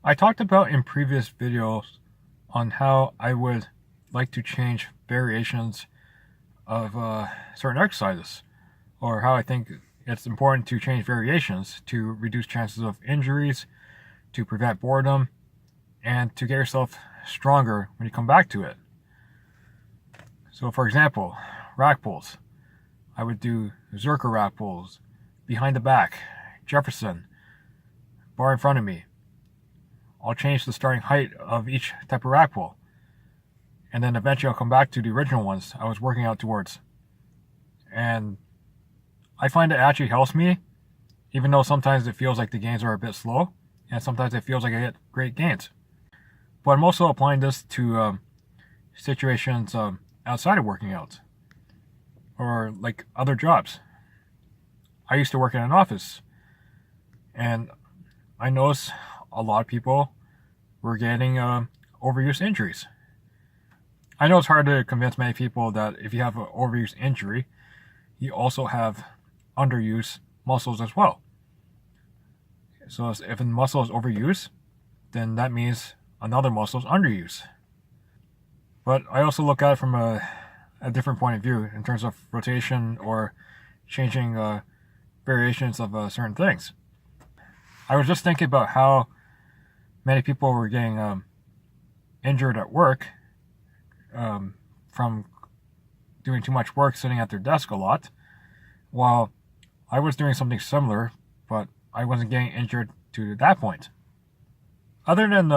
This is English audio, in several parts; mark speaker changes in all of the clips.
Speaker 1: I talked about in previous videos on how I would like to change variations of certain exercises, or how I think it's important to change variations to reduce chances of injuries, to prevent boredom, and to get yourself stronger when you come back to it. So for example, rack pulls. I would do Zerker rack pulls, behind the back, Jefferson, bar in front of me. I'll change the starting height of each type of rack pull. And then eventually I'll come back to the original ones I was working out towards. And I find it actually helps me, even though sometimes it feels like the gains are a bit slow, and sometimes it feels like I get great gains. But I'm also applying this to situations outside of working out, or like other jobs. I used to work in an office, and I noticed a lot of people were getting overuse injuries. I know it's hard to convince many people that if you have an overuse injury, you also have underuse muscles as well. So if a muscle is overused, then that means another muscle is underused. But I also look at it from a different point of view in terms of rotation or changing variations of certain things. I was just thinking about how many people were getting injured at work from doing too much work, sitting at their desk a lot, while I was doing something similar, but I wasn't getting injured to that point. Other than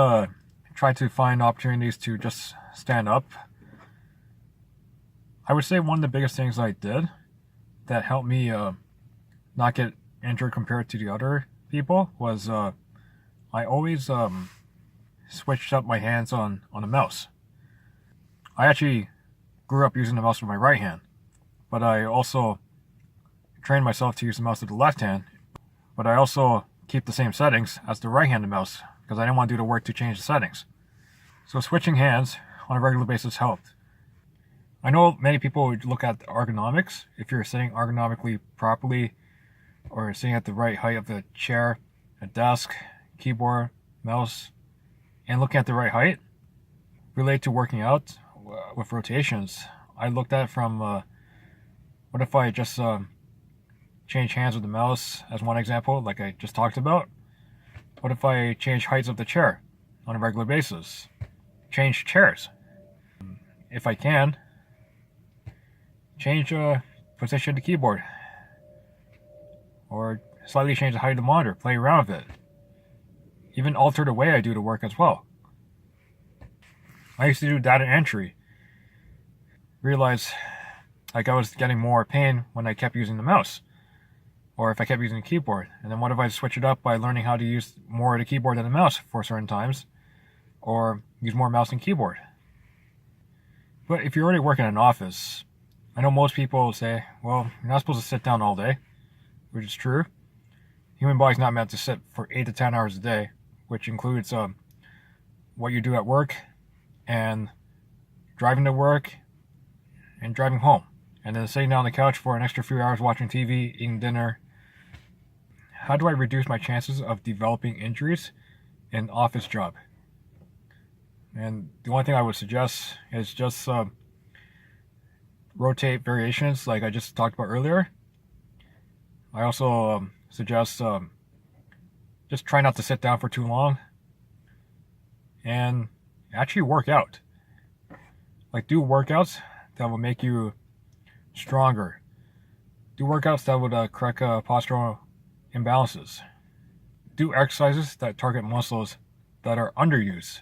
Speaker 1: try to find opportunities to just stand up, I would say one of the biggest things I did that helped me not get injured compared to the other people was I always switched up my hands on a mouse. I actually grew up using the mouse with my right hand, but I also trained myself to use the mouse with the left hand, but I also keep the same settings as the right-handed mouse because I didn't want to do the work to change the settings. So switching hands on a regular basis helped. I know many people would look at ergonomics. If you're sitting ergonomically properly, or sitting at the right height of the chair, a desk, keyboard, mouse, and looking at the right height, relate to working out with rotations. I looked at it from what if I just change hands with the mouse as one example, like I just talked about. What if I change heights of the chair on a regular basis? Change chairs. If I can, change position of the keyboard, or slightly change the height of the monitor, play around with it. Even alter the way I do the work as well. I used to do data entry. Realized like I was getting more pain when I kept using the mouse, or if I kept using the keyboard. And then what if I switch it up by learning how to use more of the keyboard than the mouse for certain times, or use more mouse than keyboard. But if you're already working in an office, I know most people say, well, you're not supposed to sit down all day, which is true. Human body's not meant to sit for 8 to 10 hours a day, which includes what you do at work, and driving to work, and driving home, and then sitting down on the couch for an extra few hours watching TV, eating dinner. How do I reduce my chances of developing injuries in an office job? And the only thing I would suggest is just rotate variations like I just talked about earlier. I also suggest just try not to sit down for too long, and actually work out. Like, do workouts that will make you stronger. Do workouts that would correct postural imbalances. Do exercises that target muscles that are underused.